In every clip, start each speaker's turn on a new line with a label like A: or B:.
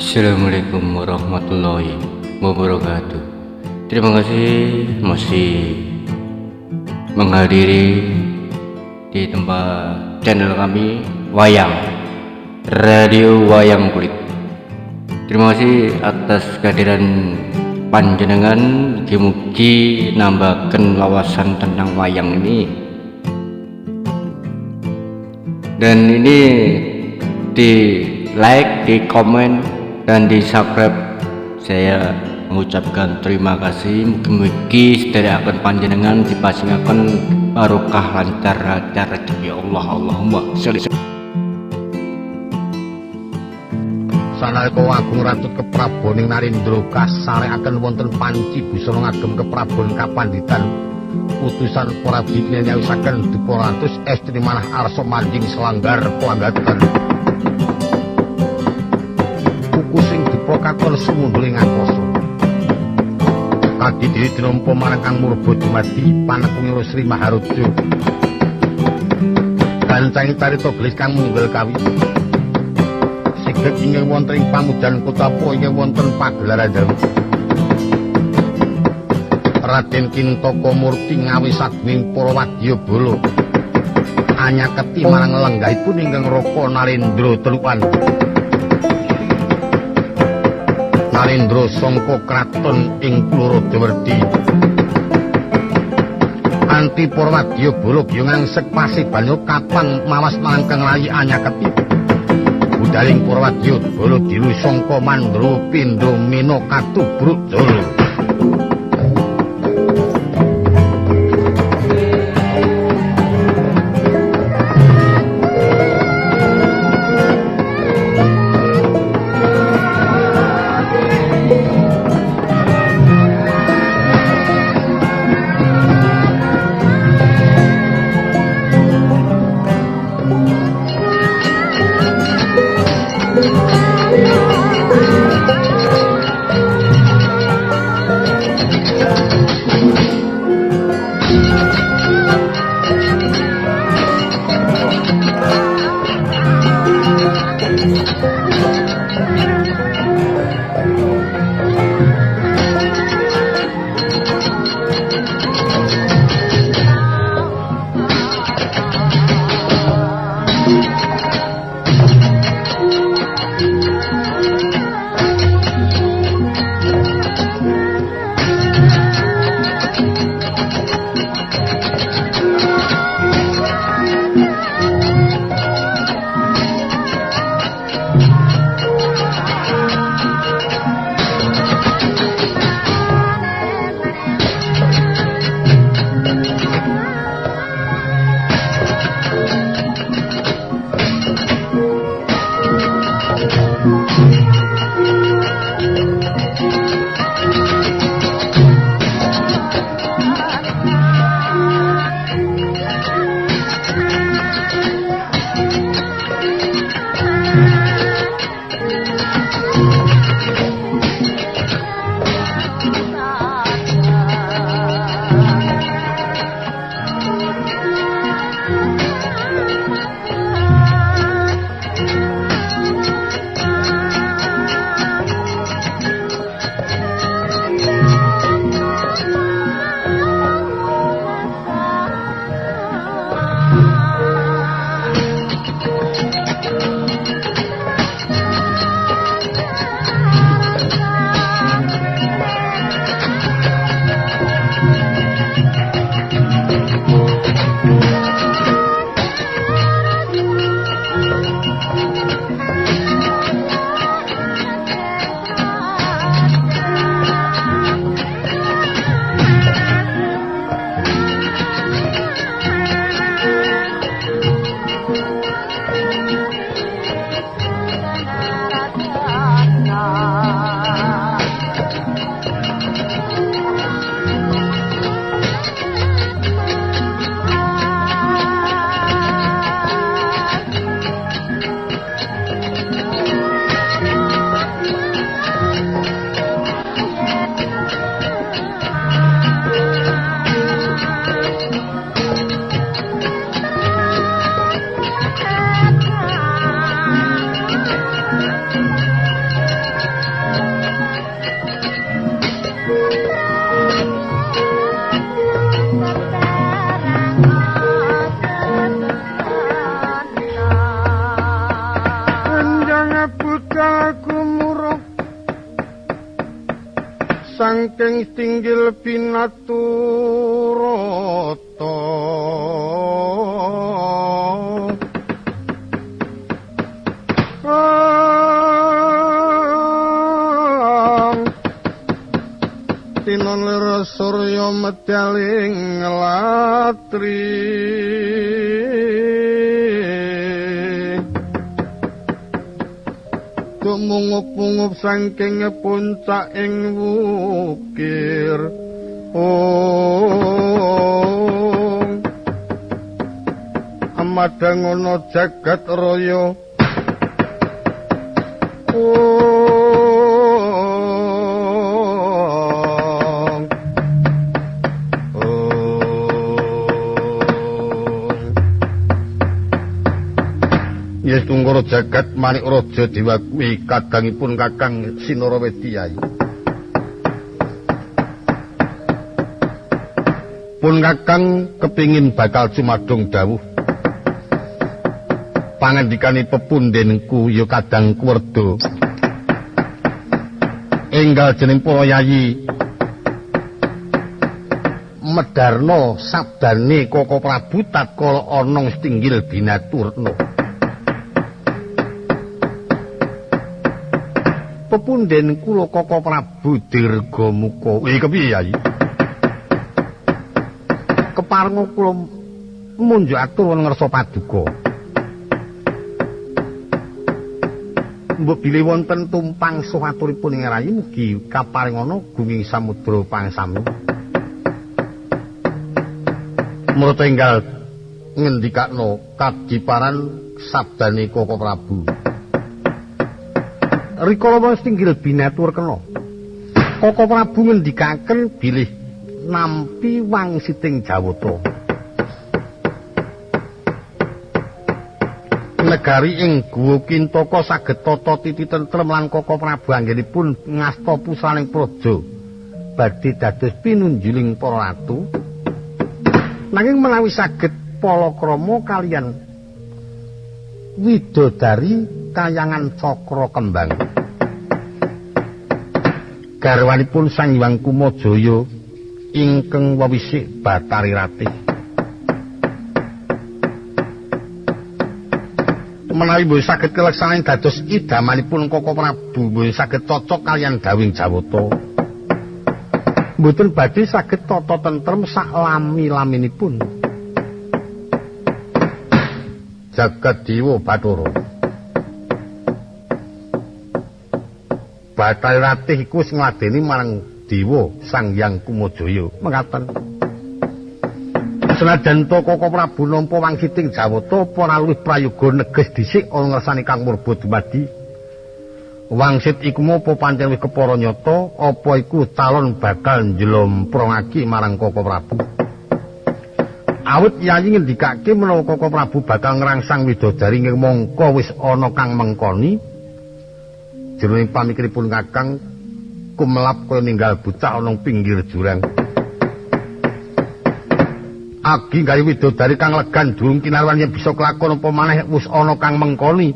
A: Assalamualaikum warahmatullahi wabarakatuh. Terima kasih masih menghadiri di tempat channel kami Wayang Radio Wayang Kulit. Terima kasih atas kehadiran panjenengan. Mugi-mugi nambahkan wawasan tentang wayang ini. Dan ini di like, di komen, dan di subscribe. Saya mengucapkan terima kasih. Mugi-mugi sedherek akan panjenengan dipasingaken barokah lancar rezeki Allah. Allahumma sholli.
B: Sanalika Agung Ratu Kepraboning Narendra kasarekaken wonten panci busana ngagem keprabon kapanditan utusan para bidine nyawisaken dupa ratus estri manah arsa manjing selanggar pelanggaten buku sing dipokakon sumunduling angkasa kaki diri dinampa marang Kang Murba dumadi Panekung Sri Maharaja gancang carita gelis kang munggel kawi sigeg inggih wonten ing pamujan Kutapa inggih wonten pagelaran dalu Raden Kintaka Murti ngawi saging para wadya bala anyaketi marang lenggahipun ingkang Raka Narendra telukan Narendra sangka kraton ing Pluradawerdi anti para wadya bala biyo ngangsek pasih banyu kapan mawas marang kang layi anyaketi budaling para wadya bala dilu sangka Mandra pindha mina katubruk jala saking tinggil pinaturata tinon lir surya medhaling latri mungup-mungup saking puncak ing wukir amadang ana jagat raya Yes tunggara jagat Manik Raja Dewa kuwi kadangipun Kakang Sinarawediyai. Pun Kakang kepingin bakal cumadung dawuh. Pangandikane pepundhenku ya kadang kuwerda. Enggal jeneng para yayi Medarna sabdane Koko Prabu tatkala ana Stinggil Binaturna. Pepundhen kula Koko Prabu Dirgamuka. Kepiye Yayi? Keparenga kula munjuk atur wonten ngarsa paduka. Mbok bilih wonten tumpang sawaturipun ing rayi mugi kaparingana gunging samudra pangsami. Murta enggal ngendikakno kadiparan sabdane Koko Prabu. Rikala wong Stinggil Binatur kena. Koko Prabu ngendikaken bilih nampi wangsiting Jawata. Negari ing Guwa Kintaka saged tata titi tentrem lan Koko Prabu anggenipun ngasta pusaning praja badhe dados pinunjuling para ratu. Nanging menawi saged palakrama kaliyan widodari kayangan Cakra Kembang. Garwanipun Sang Hyang Kumajaya ingkang wewisik Batari Ratih. Menawi boten saged kaleksanan dados idamanipun Koko Prabu boten saged cocok kaliyan dawing Jawata. Mboten badhe saged tata tentrem sak lami-laminipun. Jagat Dewa Bathara. Batari Ratih iku wis ngladeni marang Dewa Sang Hyang Kumajaya. Mekaten. Senajan to Koko Prabu nampa wangsiting Jawata ora luwih prayoga neges dhisik ana ngersani Kang Murba dumadi. Wangsit iku apa pancen wis kepara nyata apa iku calon bakal njlomprongake marang Koko Prabu. Awit Yayi ngendikake menawa Koko Prabu bakal ngrangsang widodari mongko wis ana kang mengkoni. Jroning pamikiripun Kakang kumelap kaya ninggal bocah ana pinggir jurang. Agi gawe widodari kang legan durung kinarwan yen bisa kelakon apa maneh wis ana kang mengkoni.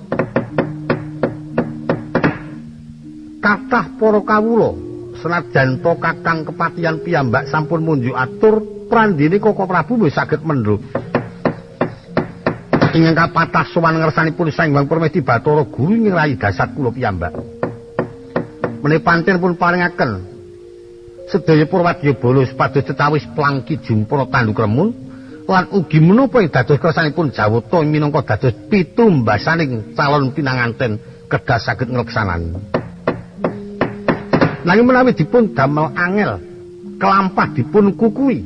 B: Kathah para kawula senajan to Kakang kepatihan piyambak sampun munjuk atur prandene Koko Prabu wis saged mendho. Ingkang kapatah sowan ngersanipun Sang Hyang Permedi Bathara Guru ngirahi dasat kula piyambak. Menawi pancen pun paringaken sedaya Purwadya Bala supados cecawis plangki jumpara tandukremun lan ugi menapa ing dados kersanipun Jawata minangka dados pitumbasaning calon pinanganten kedah saged ngleksanani. Nanging menawi dipun damel angel kelampah dipun kukui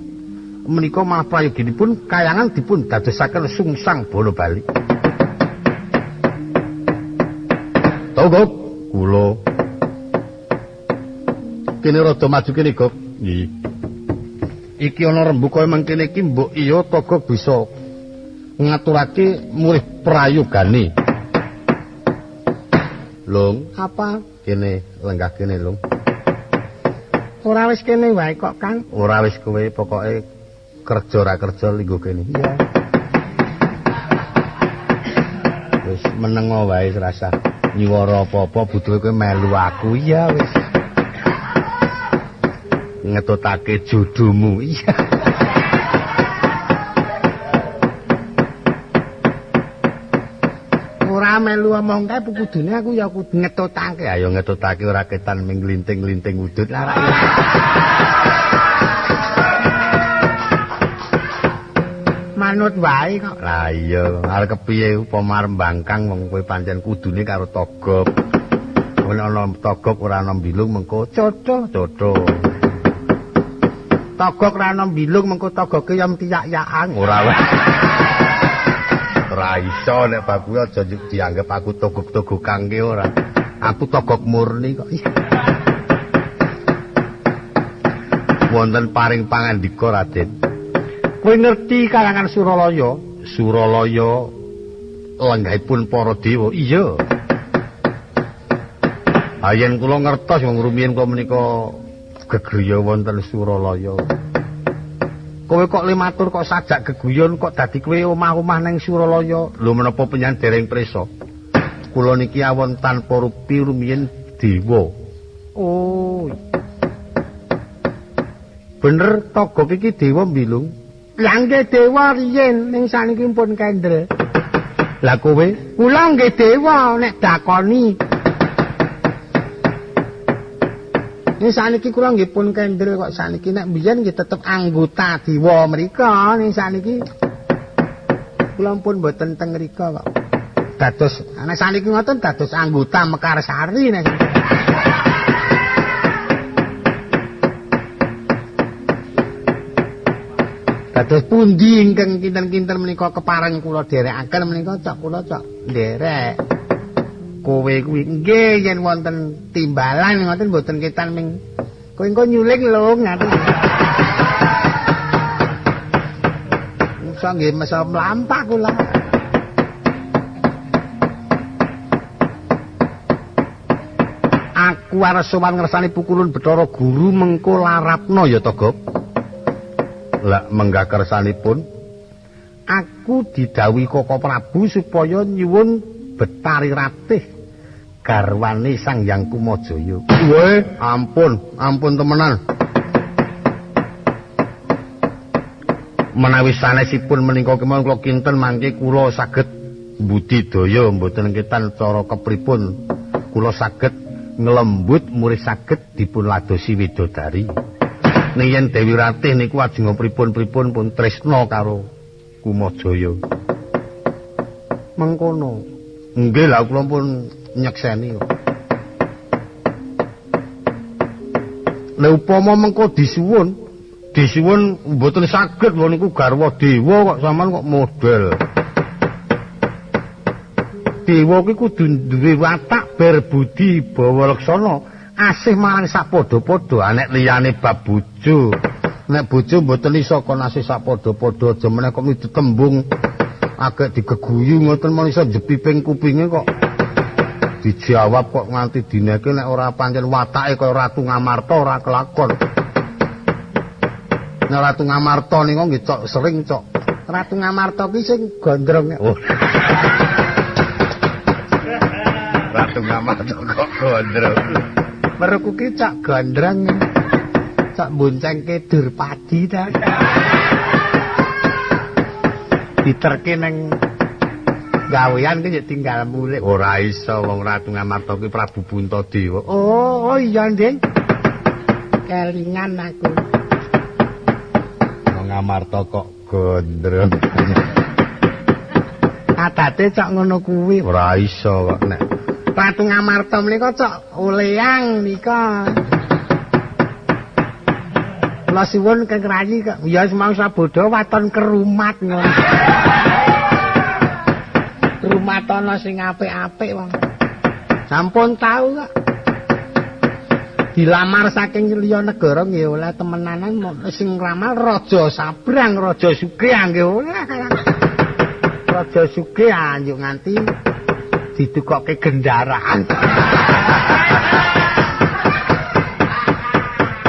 B: menika malah prayoginipun kayangan dipun dadosaken sungsang bola bali. Togok kula kene rada maju kene, Gok. Nggih. Iki ana rembuga mangkene iki mbok iya Togok bisa ngaturake murih prayogane. Lung, apa? Kene lenggah kene, Lung.
C: Ora wis kene wae kok, Kang.
B: Ora wis kowe pokoke kerja ra kerja linggo kene.
C: Iya.
B: Wis meneng wae serasa nyuwara apa-apa butuhe kowe melu aku. Iya wis. ngetutake jodohmu. Iya.
C: Ora melu omong kae kudune aku ya kudu ngetutake.
B: Ayo ngetutake ora ketan ming glinting-glinting udut lara.
C: Manut wae kok.
B: Lah iya, arep kepiye upama arep mbangkang wong kowe pancen kudune karo togop. Ora ana togop ora ana bilung mengko
C: Cotho.
B: cotho.
C: Togok ra ana bilung mengko togoke ya mtiyak-yakan.
B: Ora wae. Ora iso nek baku aja dianggep aku togok-togokan ki ora. Aku togok murni kok. Wonten paring pangandika Raden.
C: Kowe ngerti kalangan Suralaya?
B: Suralaya lenggahipun para dewa. Iya. Ayen kula ngertos wong rumiyin kula menika gegriya wonten Suralaya. Kowe kok limatur kok sajak geguyon kok dadi kowe omah-omah ning Suralaya. Lho menapa panjenengan dereng prisa? Kula niki awon tanpa rupi rumiyin dewa.
C: Oh.
B: Bener togop iki dewa mbilung.
C: Lah nggih dewa riyen ning saniki pun kendel.
B: Lah kowe
C: Kula nggih dewa nek dakoni. Ning saniki kula nggih pun kendel kok saniki nek biyen nggih tetep anggota dewa mrika ning saniki. Kula pun mboten teng mrika kok. Dados nek saniki ngoten dados anggota Mekarsari nek. Dados pundi ingkang kinten-kinten menika kepareng kula dherekaken menika cok kula cok nderek. Kowe kuwi nggih yen wonten timbalan ngoten mboten ketan ming kowe engko nyuling lho ngaten. Musa nggih mesa mlampah kula. Aku arep sowan ngersani pukulun Bathara Guru mengko larapno ya Togop.
B: lah menggah kersanipun
C: aku didhawuhi Koko Prabu supaya nyuwun Betari Ratih garwane Sang Hyang Kumajaya.
B: Weh, ampun temenan. Menawi sanesipun menika kemawon kula kinten mangke kula saged budidaya mboten ketan cara kepripun kula saged nglembut murid saged dipun ladosi widodari. Ning yen Dewi Ratih niku ajeng pripun-pripun pun tresna karo Kumajaya.
C: Mengkono.
B: Nggih lah kula pun nyekseni kok. Nek upama mengko disuwun mboten saged lho niku garwa dewa kok sampean kok model. Dewa kuwi kudu duwe watak berbudi bawa laksana. Asih marang sapadha-padha nek liyane bab bojo. Nek bojo mboten iso kon asih sapadha-padha aja meneh kok midu tembung agek digeguyu ngoten men iso jepiping kupinge kok dijawab kok nganti dineke nek ora pancen watake kaya Ratu Ngamarta ora kelakon. Nek Ratu Ngamarta niku nggih cok sering cok.
C: Ratu Ngamarta ki sing gondrong.
B: Oh. Ratu Ngamarta kok gondrong.
C: Meruku ki cok gondrong. Cok boncengke Durpadi ta. Diterke nang gawean ki tinggal mulih.
B: Ora iso wong Ratu Ngamarta ki Prabu Buntadewa.
C: Oh iya, Nding. Kelingan aku.
B: Wong Ngamarta kok gondrong.
C: Adate cok ngono kuwi.
B: Ora iso kok nek
C: Ratu Ngamarta menika cok oleang nika. Kula suwun Kang Rayi kok ya semau sabodha waton kerumat ngono. Rumatono sing apik-apik wong. Sampun tau kok. Dilamar saking liya negara nggih oleh temenanan sing ramal Raja Sabrang, Raja Sugih nggih oleh. Raja Sugih anjuk nganti didukokke gendaraan.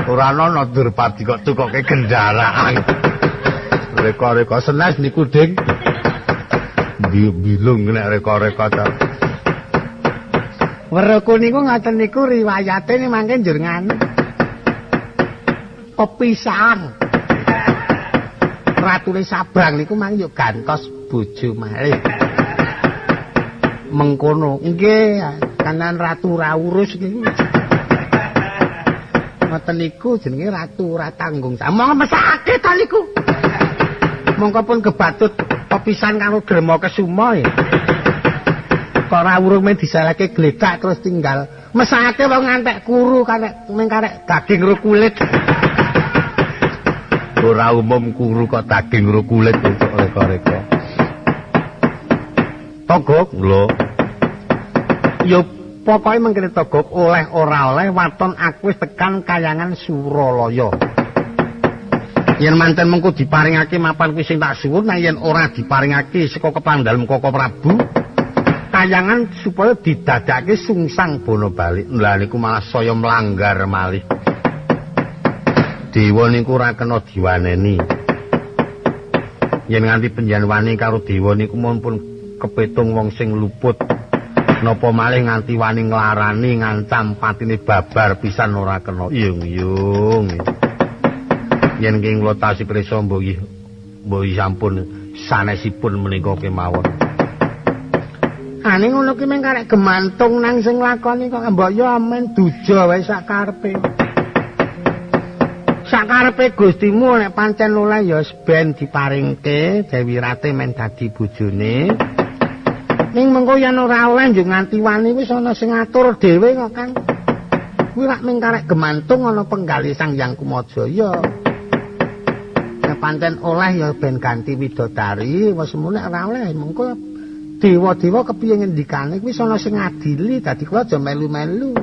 B: ora ana Durpadi kok tukoke kendaraan. Reka-reka senes niku Ding. Bilung nek reka-reka ta.
C: Weruku niku ngoten niku riwayate ning mangke njur nganu. pepisahan. Ratune Sabrang niku mang yo gantos bojo malih. Mengkono. Nggih, kanan Ratu Raurus niku. Ngoten niku jenenge Ratu Ratanggung. Samong mesake to niku. Mongko pun kebatut pepisan karo Drema Kesuma ya. Kok Rawuh men disalahke gledak terus tinggal. Mesake wong ngantek kuru karek ning karek daging ro kulit. Ora umum kuru kok daging ro kulit kok reka-reka. Togok lho. Yo pokoke mengkene Togok oleh ora oleh waton aku wis tekan Kayangan Suralaya. Yen manten mengko diparingake mapan kuwi sing tak suwun, nah yen ora diparingake saka kepandhalem Koko Prabu, Kayangan supaya didadake sungsang bono balik. Lah niku malah saya melanggar malih. Dewa niku ora kena diwaneni. Yen nganti penjanwani karo dewa niku mumpun kepetung wong sing luput. Napa malih nganti wani nglarani ngancam patine babar pisan ora kena. Yung. Yen king kula tasih prisa mbuh sampun sanesipun menika kemawon. Ane ngono ki meng karek gemantung nang sing lakoni kok mbok yo amen duja wae sakarepe. Sakarepe Gustimu nek pancen oleh ya ben diparingke Dewi Rati men dadi bojone. Ning mengko yen ora oleh yo nganti wani wis ana sing ngatur dhewe kok Kang. Kuwi rak ming karek gemantung ana penggali Sang Hyang Kumajaya. Nek pancen oleh ya ben ganti widodari, wis semono ora oleh mengko dewa-dewa kepiye ngendikane kuwi ana sing ngadili dadi kula aja melu-melu.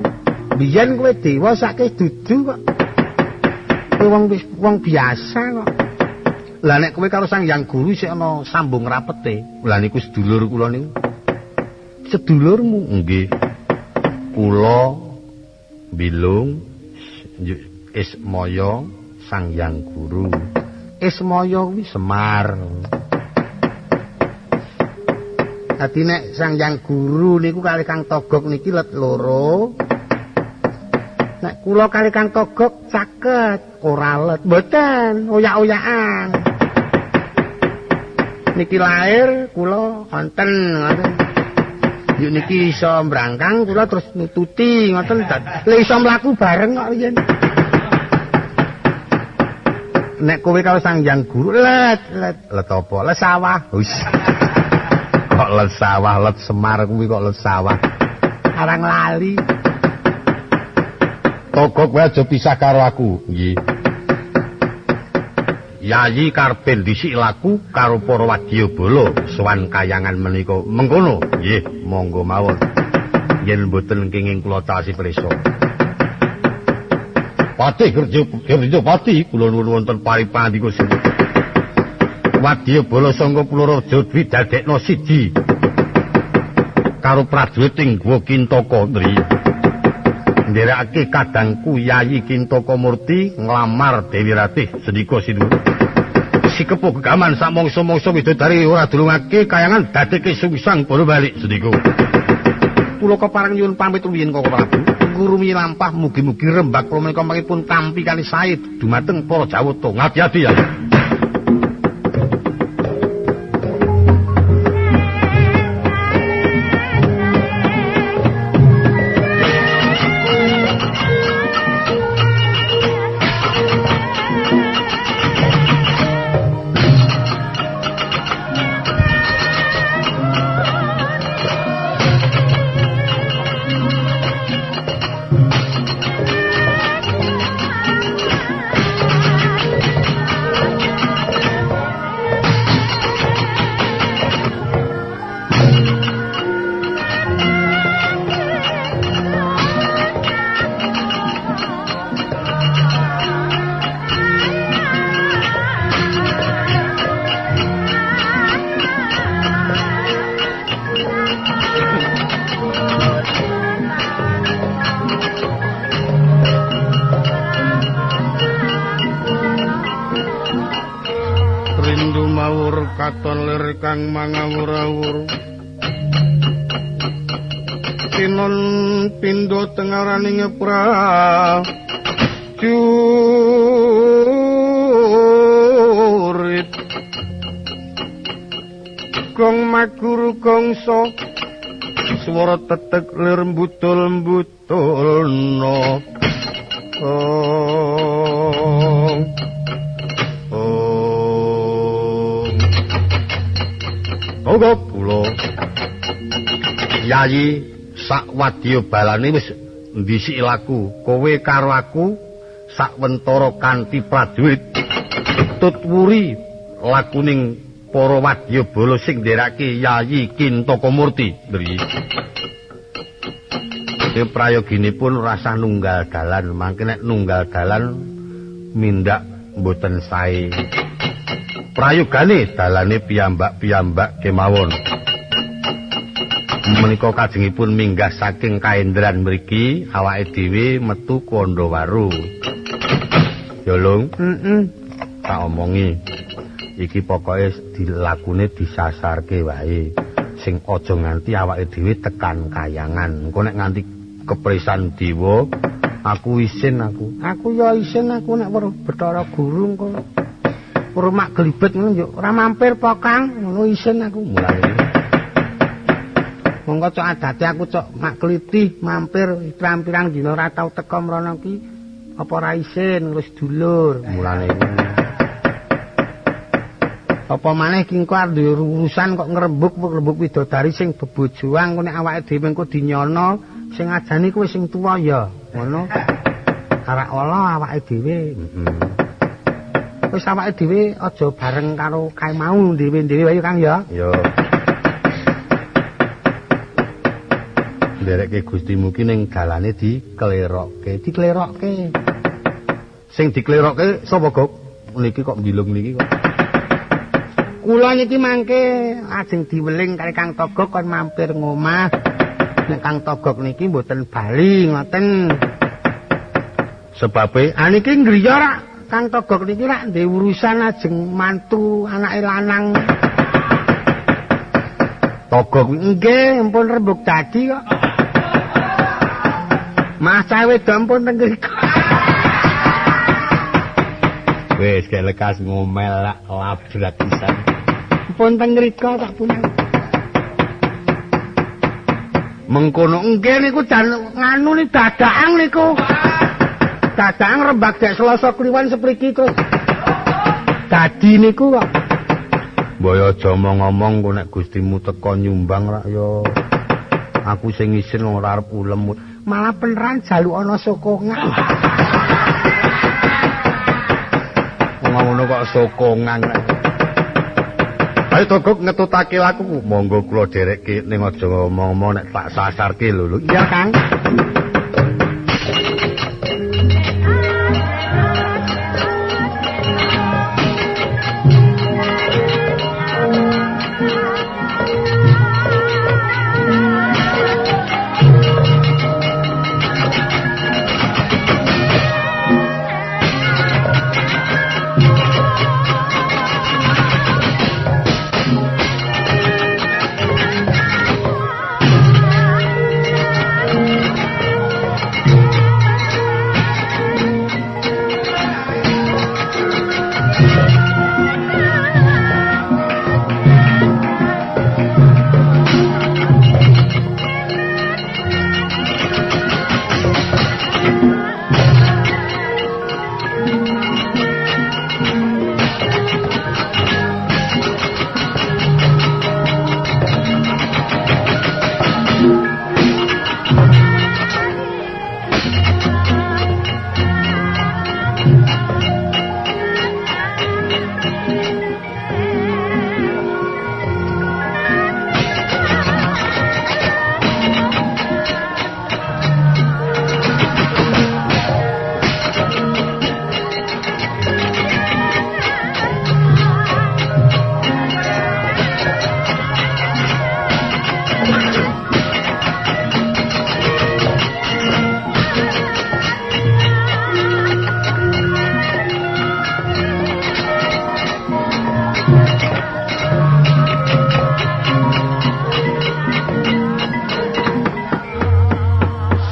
C: Biyen kowe dewa saiki dudu kok. Kowe wong biasa kok. Lah nek kowe karo Sang Hyang Guru sik ana sambung rapete. Lah niku sedulur kula niku. Sedulurmu nggih. Kula Bilung Ismaya Sang Hyang Guru. Ismaya kuwi Semar. Dadi nek Sang Hyang Guru niku kali Kang Togok niki let loro. Nek kula kali Kang Togok caket, ora let. Mboten, oyak-oyakan. Niki lair kula wonten ngoten. Yuk niki iso mbrangkang kula terus nututi ngoten. Lha iso mlaku bareng kok yen. Nek kowe karo Sang Hyang Guru let apa? Let sawah. Wis. Kok let sawah, let Semar kuwi kok let sawah. Arang lali. Togok kowe aja pisah karo aku. Nggih. Yayi karepe dhisik laku karo para wadyabala sowan Kayangan menika. Mengkono. Nggih, monggo mawon. Yen mboten kenging kula tasih prisa. Patih Gerja Pati kula nuwun wonten paripandika sing wadyabala sangga Puraraja Dwi dadekno siji karo prajurit ing Gwa Kintaka Ndri. Nderekake kadangku Yayi Kintaka Murti nglamar Dewi Ratih sedika Sindur. Sikepo gegaman sak mangsa-mangsa widodari ora dulungake Kayangan dadeke sungsang bola balik sedika. Kula kepareng nyuwun pamit rumiyin Koko Prabu. Gurumi lampah mugi-mugi rembag kula menika mangkipun tampi kali sae dumateng para Jawata. Ngati-ati ya.
B: katon lir kang mangawur-awur tinon pindho tengaraning prajurit
C: gong maguru gongso swara tetek lir mbutul-mbutulno Tunggu kula Yayi sak wadya balane wis ndisiki laku kowe karo aku sakwentara kanthi prajurit tutwuri lakuning para wadya bala sing nderake Yayi Kintakamurti nggih. Prayoginipun rasah nunggal dalan mangke nek nunggal dalan mindak mboten sae. Prayogane dalane piyambak-piyambak kemawon. Menika kajengipun minggah saking kaendran mriki awake dhewe metu Kondowaru. Yolong, tak omongi. Iki pokoke dilakune disasarke wae. Sing aja nganti awake dhewe tekan kayangan. Engko nek nganti kepresan dewa, aku isin aku. Aku ya isin aku nek weruh Bathara Guru engko. Weruh mak glibet ngono yo ora mampir po Kang, ngono isin aku. Mulane monggo cok adate aku cok mak kliti mampir pirang-pirang dina ora tau teka mrono ki apa ora isin wis dulur mulane apa maneh ki engko arep urusan kok ngrembug widodari sing bebojoan kok nek awake dhewe engko dinyono sing ajani kuwi sing tuwa ya ngono arek ala awake dhewe wis awake dhewe aja bareng karo kae mau dhewe-dhewe wae Kang ya yo nderekke Gustimu ki ning dalane diklerokke. Sing diklerokke sapa, Gok? Niki kok mbilung niki kok. Kula niki mangke ajeng diweling kali Kang Togok kon mampir ngomah. Nek Kang Togok niki mboten bali ngoten. Sebabe niki ngriya rak Kang Togok niki rak ndek urusan ajeng mantu anake lanang. Togok nggih ampun rembug dadi kok. Mas wedok ampun teng mriku. Wis gek lekas ngomel lak labrak pisan. Ampun teng mriku tak punya. Mengkono nggih niku jan nganu ni dadakan niku. Dadakan rembag dek Selasa Kliwon sepriki terus. Dadi niku kok. Mbaya aja ngomong kok nek Gustimu teka nyumbang rak ya. Aku sing isin ora arep ulem. Malah beneran jaluk ana sokongan. Ngono kok sokongan. Ayo Togok ngetutake laku. Monggo kula derekke ning aja ngomong-ngomong nek tak sasarke lho. Iya, Kang.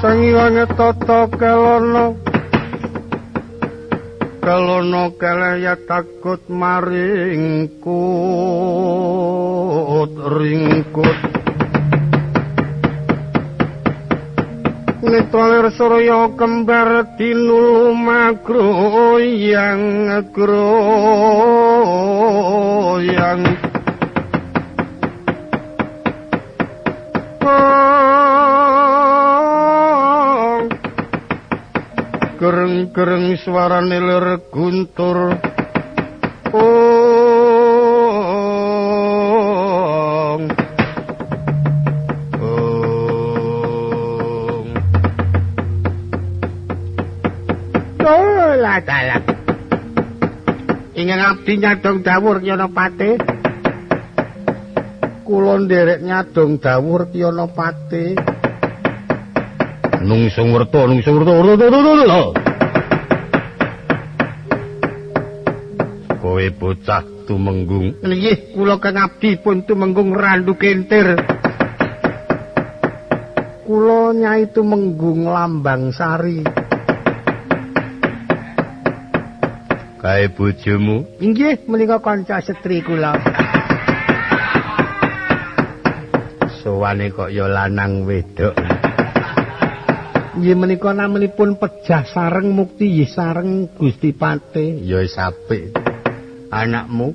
C: Sangiwange tata kelana kelono kelaya takut maringkut ringkut Nitolir surya kembar tinulu magroyang groyang Gereng-gereng suarane lir guntur Dalah. Ingin abdi nyadong dawuh Yanapati. Kula nderek nyadong dawuh Yanapati.
B: Nungsung werta. Kowe bocah tumenggung.
C: Nggih, kula kang abdi pun tumenggung randu kentir. Kula Nyai Tumenggung Lambang Sari.
B: Kae bojomu?
C: Inggih, menika kanca setri kula.
B: Sowane kok ya lanang wedok.
C: Nggih menika namanipun Pejah Sareng Mukti nggih sareng Gusti Pate.
B: Ya wis apik. Anakmu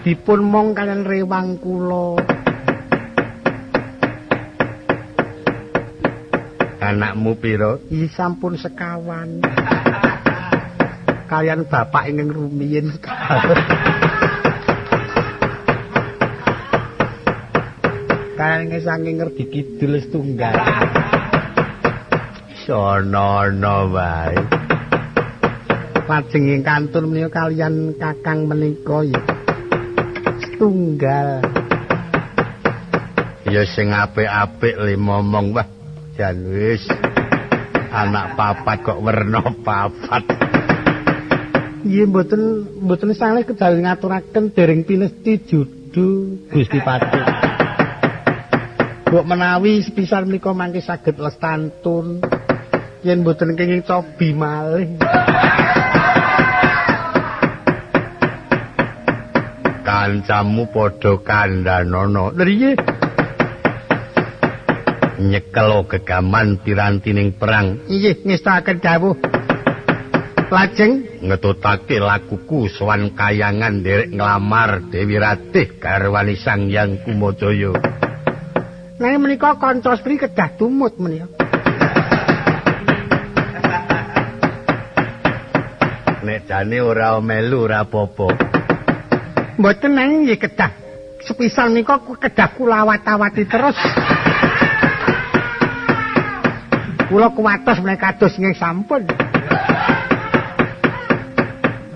C: Dipun mong kalian rewang kula.
B: Anakmu pira?
C: Nggih sampun sekawan. Kalian bapak ingin rumiyin kalian ingin saking ngerti kidul setunggal
B: sono wae
C: lajeng ing kantun menika kalian kakang menika ya setunggal
B: ya sing apik-apik le momong wah jan wis anak papat kok werna papat.
C: Nggih mboten saleh kedawi ngaturaken dereng pinesti judu Gusti Pati. Mbok menawi sepisan menika mangke saged lestantun yen mboten kenging cobi malih.
B: Kancamu padha kandhanono.
C: Nggih.
B: Nyekel gegaman pirantining perang.
C: Nggih ngestaken dawuh. Lajeng
B: ngetutake lakuku sowan kayangan derek nglamar Dewi Ratih garwani Sang Hyang Kumajaya.
C: Nanging menika kanca stri kedah tumut menika.
B: Nek jane ora melu ora apa-apa.
C: Mboten nanging nggih kedah. Sepisan menika kedah kula awat-awati terus. Kula kuwatos menika kados nggih sampun.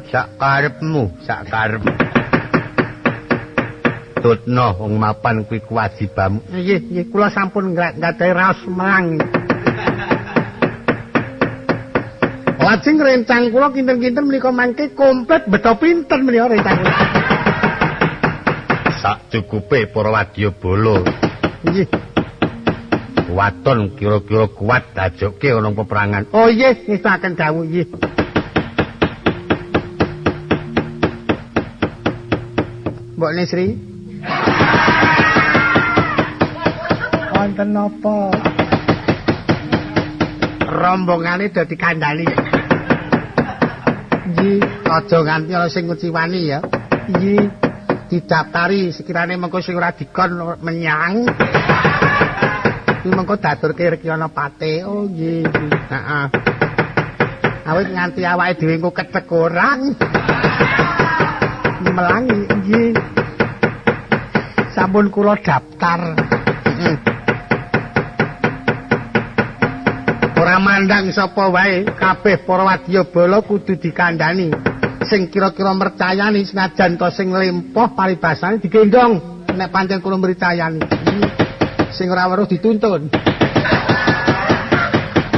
B: Sak karepmu. Tutno wong mapan kuwi kewajibanmu.
C: Nggih, kula sampun nggadahi raos menang. Lajeng rencang kula kinten-kinten menika mangke komplit beto pinten menika rencang kula.
B: Sak cukupe para wadyabala.
C: Nggih.
B: Waton kira-kira kuat dajoke ana peperangan.
C: Oh nggih, ngestaken dawuh nggih. Mbok Nisri. Wonten napa? Rombongane dadi kandhani. Nggih, aja nganti ana sing ngeciwani ya. Nggih, didaftari sekirane mengko sing ora dikon menyang. Kuwi mengko daturke Rekyana Pate. Oh nggih. Heeh. Awit nganti awake dhewe engko ketek orang. Melangi nggih. Sampun kula daftar. Ora mandang sapa wae, kabeh para wadyabala kudu dikandhani. Sing kira-kira mercayani senajan to sing lempoh paribasane digendong nek pancen kula mercayani. Sing ora weruh dituntun.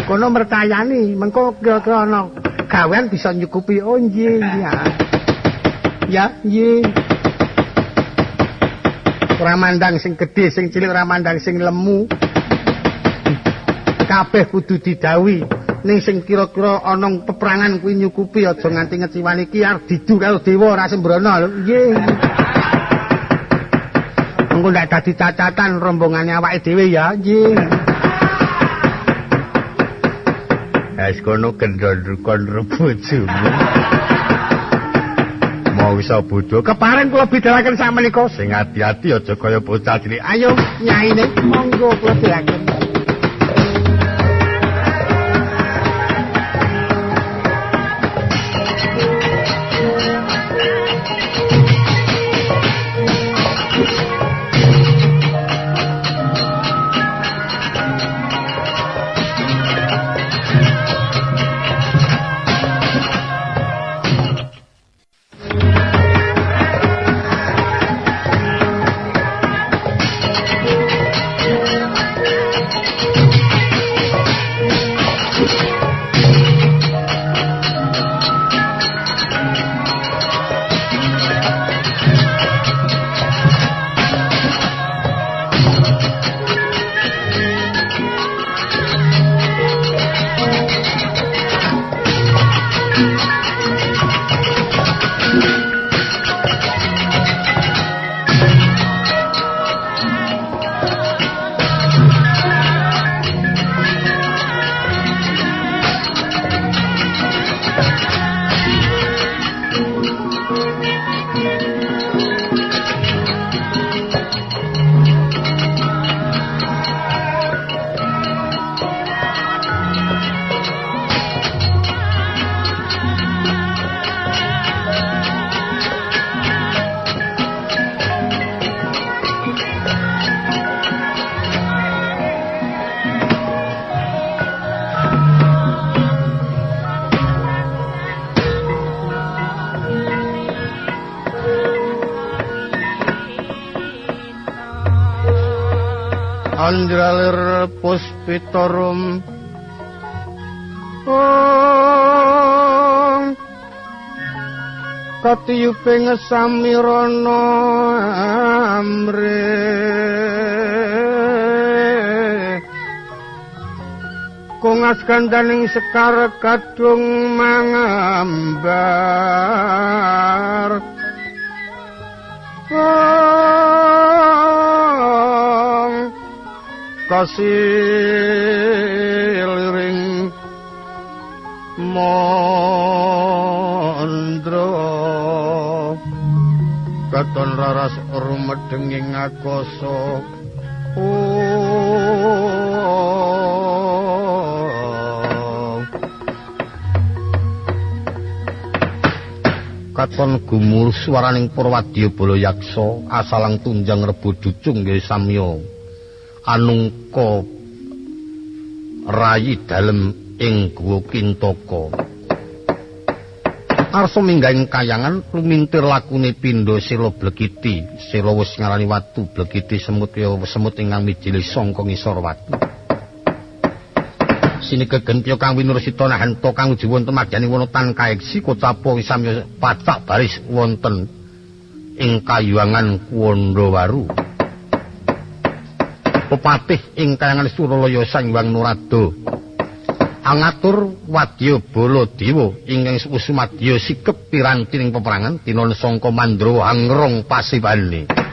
C: Kono mercayani, mengko kira-kira ana gawean bisa nyukupi. Oh nggih, ya, nggih. Ora mandang sing gedhe, sing cilik, ora mandang sing lemu. Kabeh kudu didhawuhi. ning sing kira-kira ana peperangan kuwi nyukupi aja nganti ngeciwani ki arep didu karo dewa ora sembrana lho. Nggih. Engko ndak dadi cacatan rombongane awake dhewe ya. Nggih. Wis kono kendhon-kendhon bojomu. Mau bisa bodho. Keparen kula bidhalaken sak menika sing ati-ati aja kaya bocah cilik. Ayo nyaine monggo kula bidhalaken. Andralir puspitorum katiyuping samirana amre kongas kandaning sekar kadung mangambar kasiliring mondro katon raras rumedenging akasa katon gumul swaraning Purwadya Bala Yaksa asalang tunjang rebu ducung nggih samya anungka rayi dalem ing guwa Kintaka arsa minggahing kayangan lumintir lakune pindha sela blekiti sela wis ngarani watu blekiti semut ya semut ingkang mijili sangka ngisor watu sinigegen piya kang winurusita nahanto kang uji wonten madyaning wonten kaeksi kocapa wisamya pacak baris wonten ing kayuangan Kuwandawaru Pepatih ing kayangan Suralaya Sang Hyang Narada angatur wadya bala dewa ingkang usumadya sikep piranti ing peperangan tinon sangka Mandrawa angrong pasibane.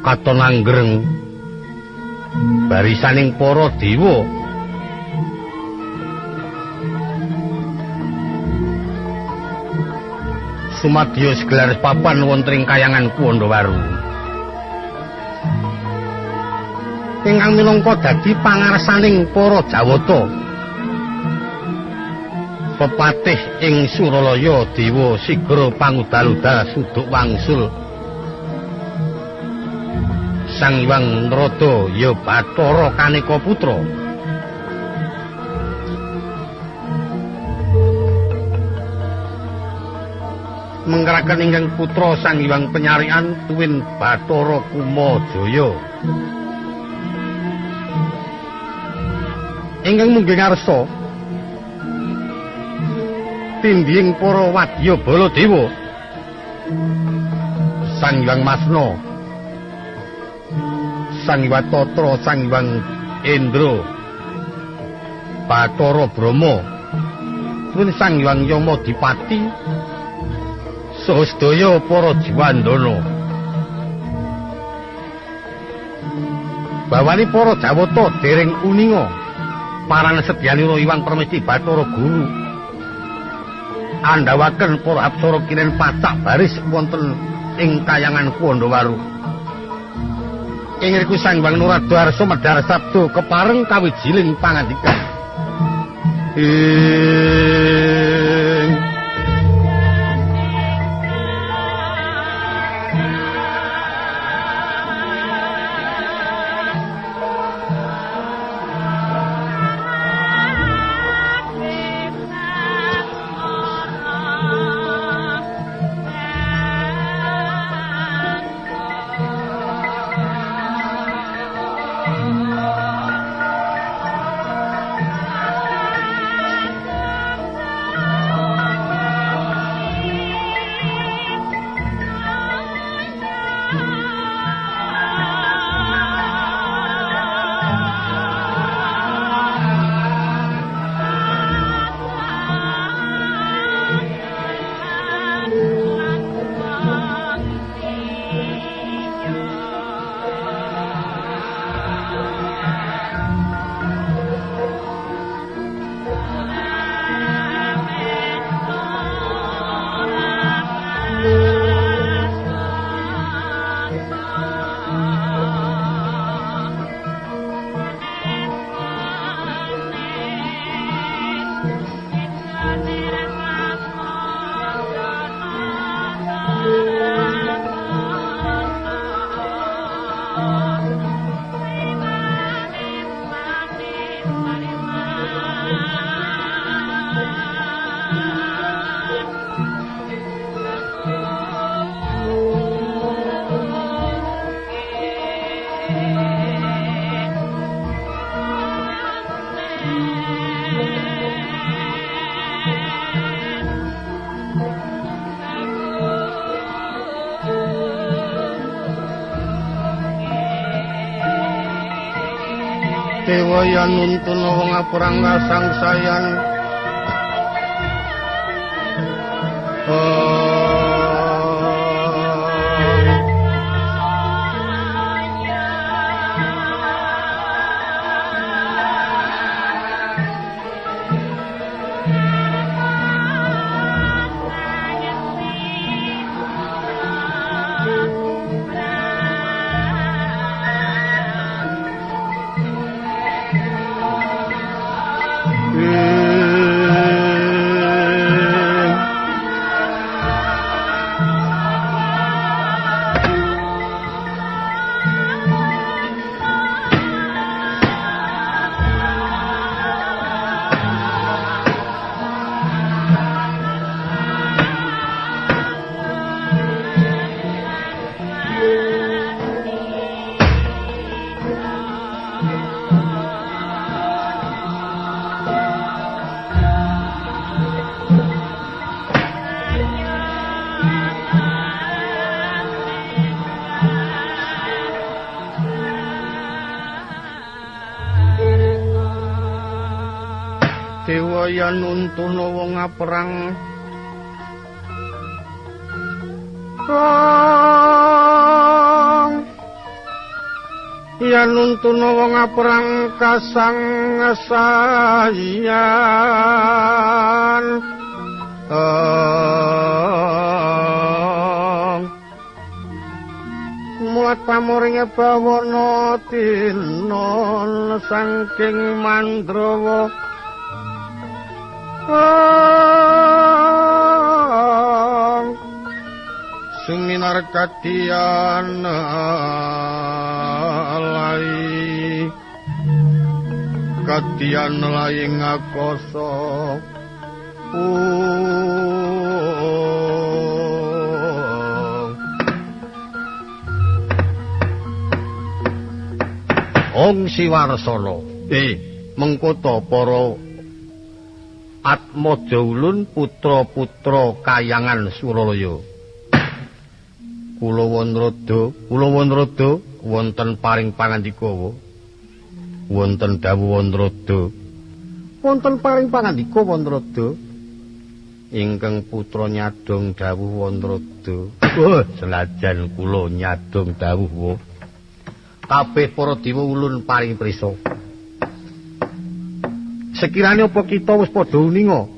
B: Katon anggreng barisaning para dewa sumadya segelar papan wonten ing kayangan Kuwandawaru ingkang minangka dadi pangarsaning para Jawata pepatih ing Suralaya dewa sigra pangudal-udal suduk wangsul Sang Hyang Narada ya Bathara Kaneka putra. Menggeraken ingkang putra Sang Hyang Penyarian tuwin Bathara Kumajaya. Ingkang munggih ngarsa tindhing para wadya Baladewa. Sang Hyang Masna Sang Hyang Tatra, Sang Hyang Indra, Bathara Brahma, tuwin Sang Hyang Yamadipati, saha sedaya para Jiwandana. Bawani para Jawata dereng uninga paran sedyanira Hyang Permesti Bathara Guru. Andhawaken para apsara kinen pacak baris wonten ing kayangan Kuwandawaru. Ing riku Sang Hyang Narada arsa medhar sabda kepareng kawijiling pangandikan. Dewa yen nuntun wong aprangga sangsayan dewa yen nuntuna wong perang yen nuntuna wong perang kasangsayan muat pamoringe bawana tinon saking Mandrawa suminar kadian lai ngakoso Ong Siwarsana mengko ta para Atmaja Ulun putra-putra kayangan Suralaya kula Wanrada wonten paring pangandika wonten dawuh Wanrada wonten paring pangandika Wanrada ingkang putra nyadong dawuh Wanrada senajan kula nyadong dawuh kabeh para dewa ulun paring prisa sekirane apa kita wis padha uninga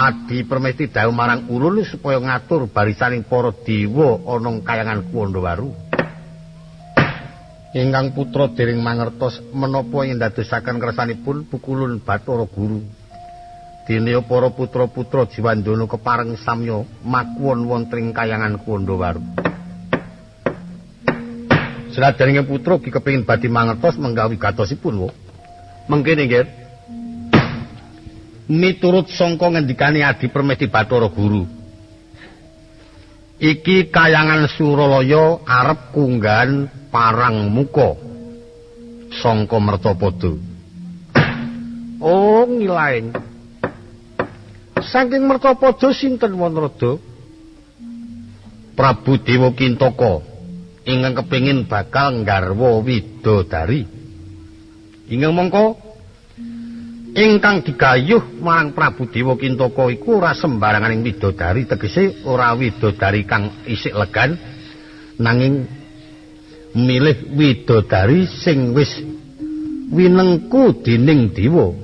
B: Adi Permesti dawuh marang ulun supaya ngatur barisaning para dewa ana kayangan Kuwandawaru ingkang putra dereng mangertos menapa ing dadosaken kersanipun pukulun Bathara Guru dene para putra-putra Jiwandana kepareng samya makuwon wonten ing kayangan Kuwandawaru Seladanipun putra ki kepengin badhe mangertos menggawi gatosipun mengkene nggih miturut sangka ngendikane Adi Permesti Bathara Guru iki kayangan Suralaya arep kunggahan parang muka sangka Mertapada oh ngilaing saking Mertapada sinten Wanrada Prabu Dewa Kintaka ingkang kepengin bakal nggarwa widodari ingkang mongko ingkang digayuh marang Prabu Dewa Kintaka iku ora sembaranganing widodari tegese ora widodari kang isih legan nanging milih widodari sing wis winengku dening dewa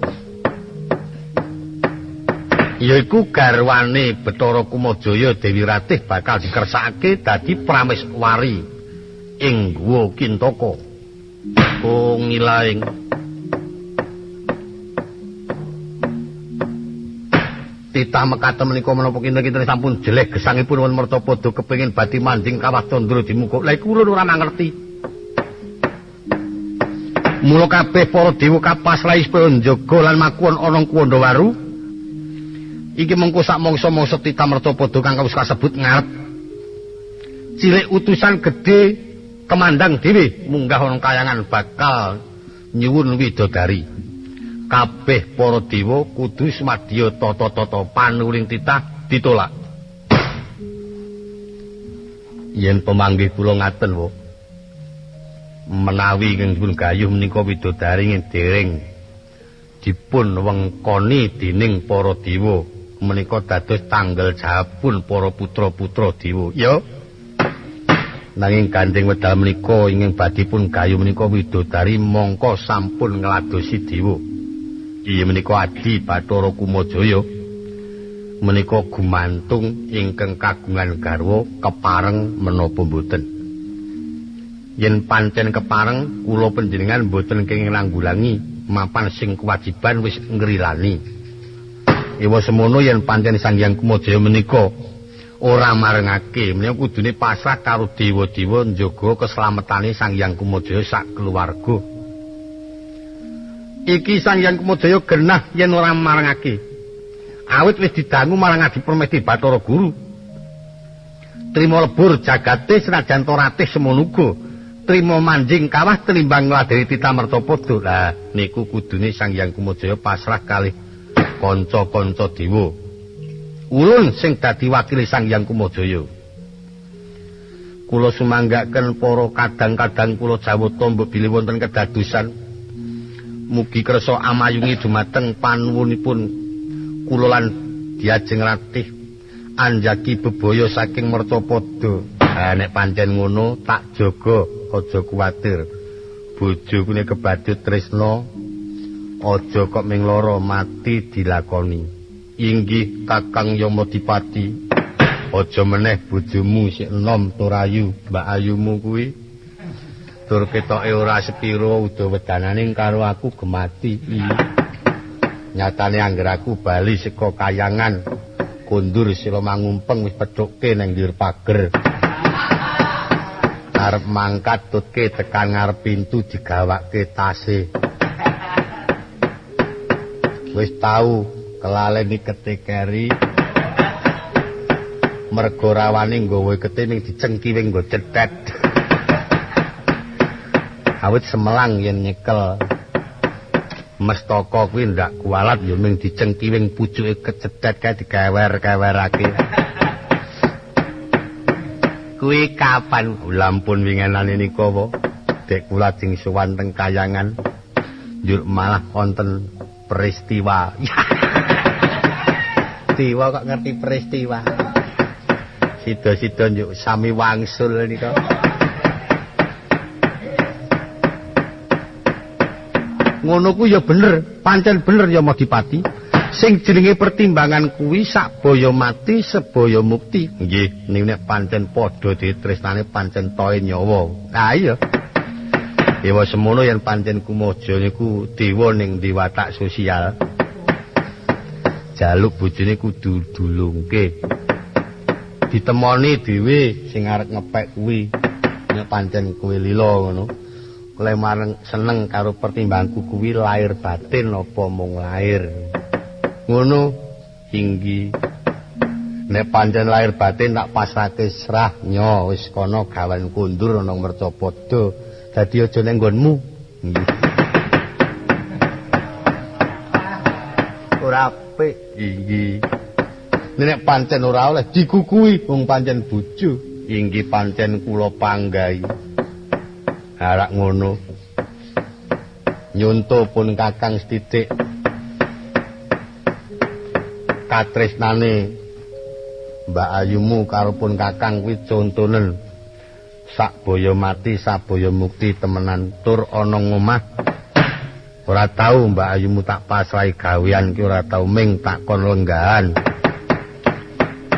B: yaiku garwane Bathara Kumajaya Dewi Ratih bakal dikersakake dadi prameswari ing Guwa Kintaka ngilaing titah mekaten menika menapa kinten-kinten sampun jeleh gesangipun wonten Mertapada kepengin badhe manding Kawah Candra dimuka lha iku ora mangerti mula kabeh para dewa kapasrahi supaya njaga lan makuwon ana Kuwandawaru iki mengko sak mangsa-mangsa titah Mertapada kang wis kasebut ngarep cilik utusan gedhe kemandang dhewe munggah ana kayangan bakal nyuwun widodari kabeh para dewa kudu sumadya tata-tata panuling titah ditolak yen pemanggih kula ngaten menawi ingkang dipun gayuh menika widodari ing dereng dipun wengkoni dening para dewa menika dados tanggal jawabipun para putra-putra dewa ya nanging gandeng wedal menika ingkang badhe pun gayuh menika widodari mongko sampun ngladosi dewa iya menika Adi Bathara Kumajaya menika gumantung ingkang kagungan garwa kepareng menapa mboten yen pancen kepareng kula panjenengan mboten kenging nanggulangi mapan sing kewajiban wis ngrilani ewa semono yen pancen Sang Hyang Kumajaya menika ora marengake menika kudune pasrah karo dewa-dewa njaga keslametane Sang Hyang Kumajaya sak keluarga iki Sang Hyang Kumajaya genah yen ora marengake awit wis didangu marang Adi Permesti Bathara Guru trima lebur jagate senajan ratih semono uga trima manjing kawah tenimbang ngladeni titah Mertapada lah niku kudune Sang Hyang Kumajaya pasrah kalih kanca-kanca dewa ulun sing dadi wakil Sang Hyang Kumajaya kula sumanggaken para kadang-kadang kula jawata mbok bilih wonten kedadosan mugi kersa amayungi dumateng panuwunipun kula lan diajeng ratih anjaki bebaya saking Mercapada. Nek pancen ngono tak jaga, aja kuwatir. Bojoku nek kebadut tresna, aja kok ming lara mati dilakoni. Inggih Kakang Yamadipati. Aja meneh bojomu sik enom tur ayu, Mbak Ayumu kuwi. Tur ketoke ora sepiro udawedanane karo aku gemati. Nyatane angger aku bali saka kayangan kondur sila mangumpeng wis pedhoke nang ndir pager. Arep mangkat tutke tekan ngarep pintu digawake tase. Wis tau kelaleni ketekeri. Mergo rawane nggawa kete ning dicengkiwing nggo cedhet. Awit semelang yen nyekel mestaka kuwi ndak kualat ya ming dicengkiwing pucuke kecedhet kae dikewer-kewerake. Kuwi kapan lampun wingenane nika wae dek kula jeng sowan teng kayangan njur malah wonten peristiwa. Dewa kok ngerti peristiwa. Sida-sida njuk sami wangsul nika. Ngono ku ya bener, pancen bener ya Madipati. Sing jenenge pertimbangan kuwi sak boyo mati seboyo mukti. Nggih, nek pancen padha ditresnane pancen toe nyawa. Nah iya. Dewa semono yen pancen kumojo niku dewa ning dewatak sosial. Jaluk bojone kudu dulungke. Ditemoni dhewe sing arep ngepek kuwi. Nek pancen kuwi lila ngono. Kowe mareng seneng karo pertimbanganku kuwi lahir batin apa mung lahir. Ngono tinggi. Nek pancen lahir batin tak pasrahke srah nyo wis kono gawan kundur ana Mercapada. Dadi aja ning nggonmu. Ora apik iki. Nek pancen ora oleh dikukui wong pancen bojo. Inggih pancen kula panggahi. Harak ngono. Nyunto pun Kakang setitik. Katresnane Mbak Ayumu karo pun Kakang kuwi contonen sak boyo mati sak boyo mukti temenan tur ana ngomah ora tau Mbak Ayumu tak pasrahi gawean ki ora tau ming tak kon lenggahan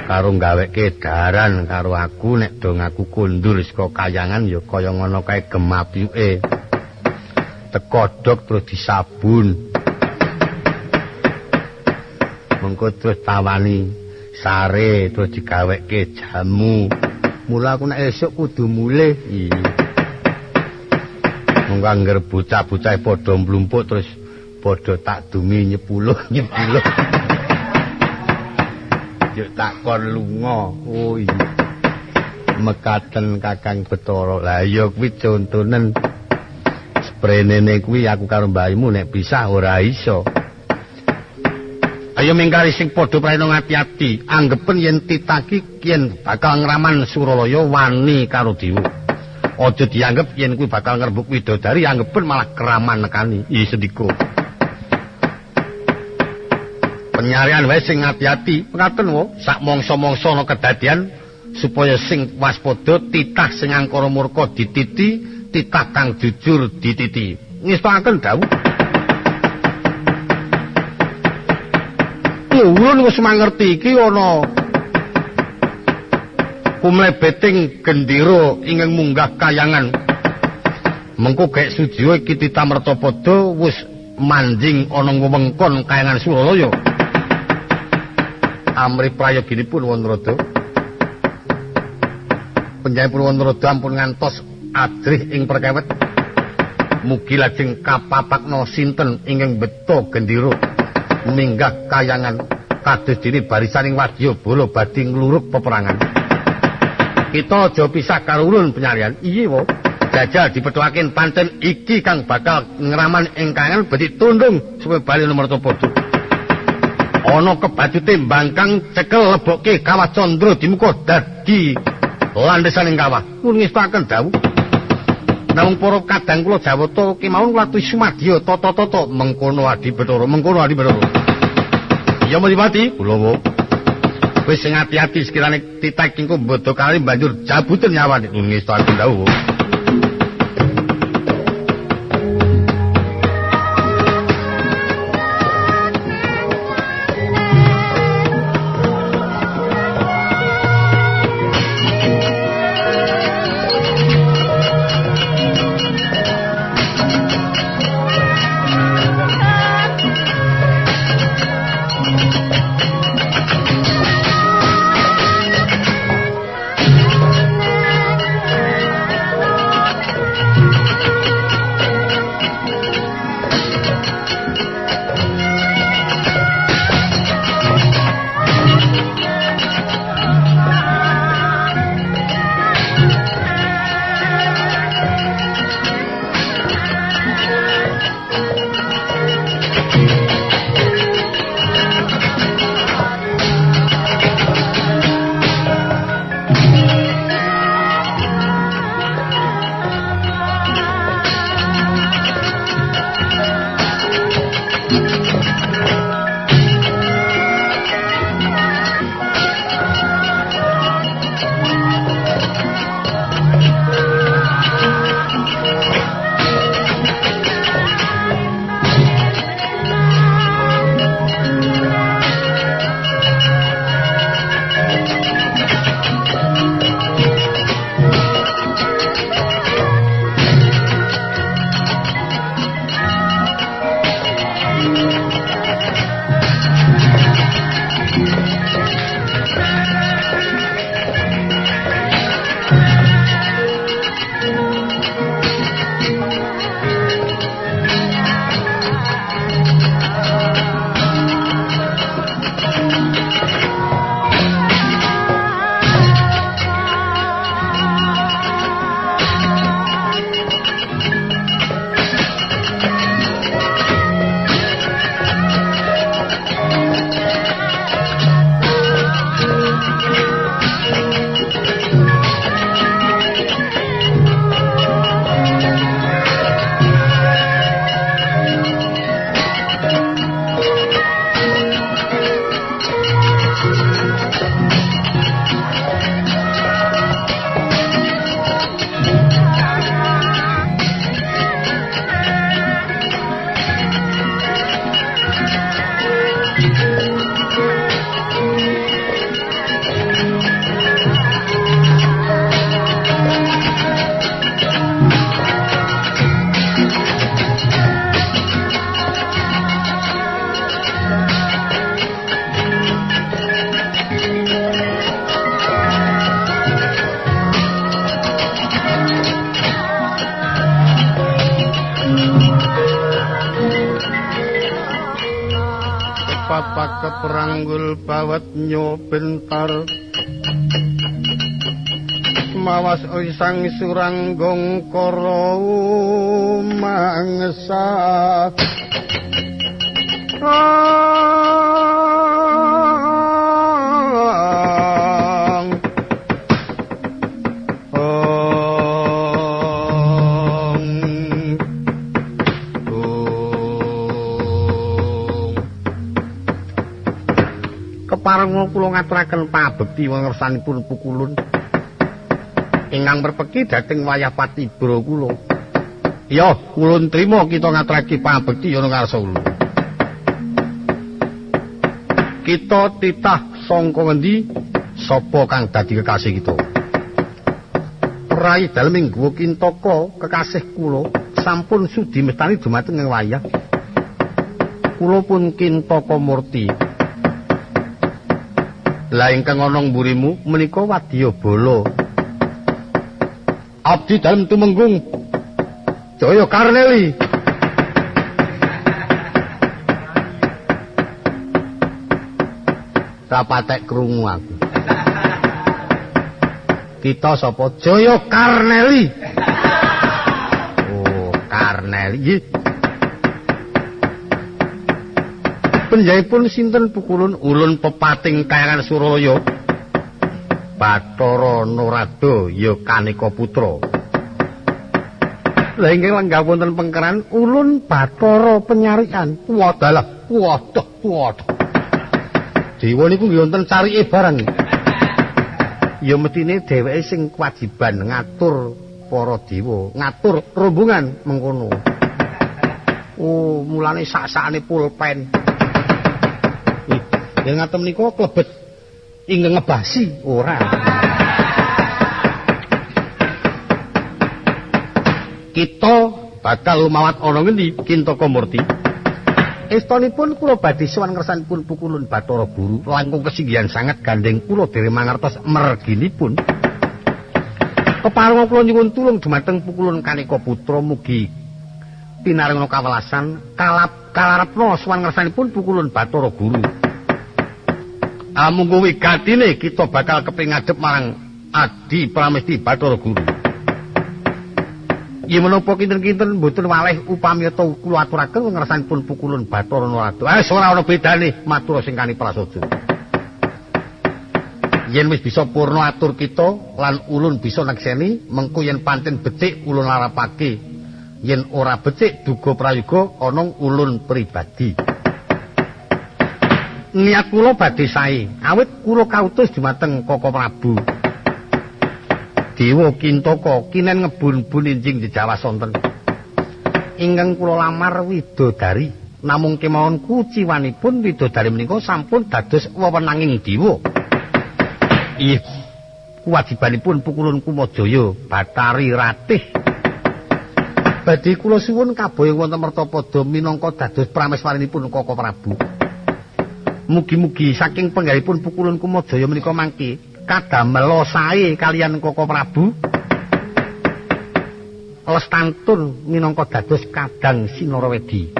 B: karo gaweke daran karo aku nek dong aku kondur saka kayangan ya kaya ngono kae gemapyuke tekodhok terus disabun mengko terus tawani sare terus digaweke jamu. Mula aku nek esuk kudu mulih. Mengko angger bocah-bocah padha mlumpuk terus padha tak dumi nyepuluh. Yo tak kon lunga. Oh iya. Mekaten Kakang Bathara. Lah ya kuwi contonen sprenene kuwi aku karo mbahmu nek pisah ora iso. Ayo mingkari sing padha prana ngati-ati, anggepen yen titaki yen bakal ngraman Suralaya wani karo Dewa. Aja dianggep yen kuwi bakal ngrebuk widodari, anggepen malah keraman nekani. Sendika. Penyarian wae sing ngati-ati, ngaten wae, sak mangsa-mangsa ana kedadian supaya sing waspada titah sing angkara murka dititi, titah kang jujur dititi. Ngestakaken dawuh. Ulun wis mangerti iki ana kumlebeting gendera ingkang munggah kayangan. Mengko gek sujiwa iki titah Mercapada wis manjing ana wewengkon kayangan Suralaya. Amri prayoginipun Wanarada. Panjenenganipun Wanarada ampun ngantos adrih ing perkawet. Mugi lajeng kapapakna sinten ingkang beta gendera minggah kayangan kados dene barisaning wadyabala badhe ngluruk peperangan. Kita aja pisah karo ulun penyarian. Iye wae. Jajal dipethukaken pancen iki kang bakal ngraman ing kayangan badhe tundung supaya bali Mercapada. Ana kebajute mbangkang cekel lebokke kawah Candra dimuka dadi landhesaning kawah. Nuwun ngestaken dawuh. Namung para kadang kula Jawata kemawon kula aturi sumadya tata-tata mengkono Adi Bathara, mengkono Adi Bathara. Ya Madipati, kula wis sing ati-ati sekirane titik engko bodho kali banjur jabuten nyawane ngestakaken dawuh. Keperanggul bawat nyobentar mawas isang suranggong karo mangsa Kepareng kula ngaturaken pabekti wengersanipun pukulun ingkang merpeki dhateng wayah patibra kula. Ya, kulun trima kita ngaturake pabekti ana ngarsa kula. Kita titah sangka ngendi sapa kang dadi kekasih kita? Rai Dalming Guwa Kintaka kekasih kula sampun sudi mestani dumateng ing wayah. Kula pun Kintaka Murti. Lah ingkang ana mburimu menika Wadyabala. Abdi dalem tumenggung Jaya Karneli. Rapatek krungu aku. Kita sapa? Jaya Karneli. Oh, Karneli. Nggih. Panjenenganipun sinten pukulun ulun pepating Kayangan Suralaya. Bathara Narada ya Kanika Putra.
C: Lah inggih lenggah wonten pengkeran ulun Bathara Penyarikan. Wadalah, waduh. Dewa niku nggih wonten carike barang. Ya mestine dheweke sing kewajiban ngatur para dewa, ngatur rombongan mengkono. Oh, mulane sak-sakane pulpen. Yen ngaten menika klebet ingkang ngebasi ora. Kita bakal lumawat ana ngendi Kintaka Murti? Estunipun kula badhe sowan ngersanipun pukulun Bathara Guru langkung kesinggihan sanget gandeng kula dherek mangertos merginipun. Kepareng kula nyuwun tulung dumateng pukulun Kaneka Putra mugi pinaringa kawelasan kalarepna sowan ngersanipun pukulun Bathara Guru. Amung kuwi gatine kita bakal keping ngadhep marang Adi Pramesti Bathara Guru. Yen menapa kinten-kinten mboten waleh upamiyata kula aturaken ngersanipun pukulun Bathara Narada. Wis ora ana bedane matur sing kani prasaja. Yen wis bisa purna atur kita lan ulun bisa nekseni mengko yen pancen becik ulun larapake. Yen ora becik duga prayoga ana ulun pribadi. Niat kula badhe sae, awit kula kautus dumateng Kaka Prabu. Dewa Kintaka kinen ngebun-bun injing jejawas sonten. Ingkang kula lamar widodari, namung kemawon kuciwanipun widodari menika sampun dados wewenanging dewa. Ih, kewajibanipun pukulun Kumajaya Bathari Ratih. Badhe kula suwun kaboyong wonten Mertapada minangka dados prameswarinipun Kaka Prabu. Mugi-mugi saking penggalipun pukulun Kumajaya menika mangke kadamel sae kalian Kaka Prabu. Lestantun minangka dados kadang Sinarawedi.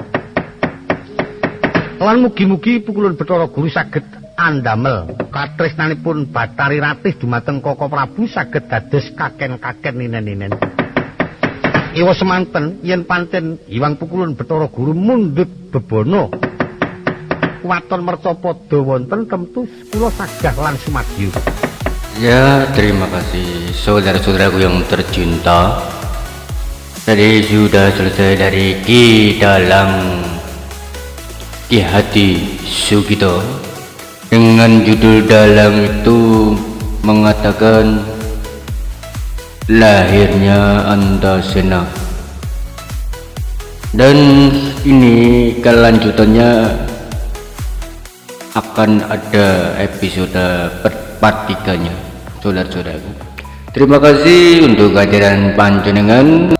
C: Lan mugi-mugi pukulun Bathara Guru saged andamel katresnanipun Bathari Ratih dumateng Kaka Prabu saged dados kaken-kaken ninen-ninen. Iwa semanten yen pancen Hyang pukulun Bathara Guru mundhut bebono waton Mercapada wonten temtu kula sagah lan sumadyo.
A: Ya, terima kasih saudara-saudaraku yang tercinta. Tadi sudah selesai dari Ki Dalang Ki Hati Sugito dengan judul Dalang itu mengatakan lahirnya Antasena. Dan ini kelanjutannya akan ada episode part 3-nya, saudara-saudaraku. Terima kasih untuk kehadiran panjenengan.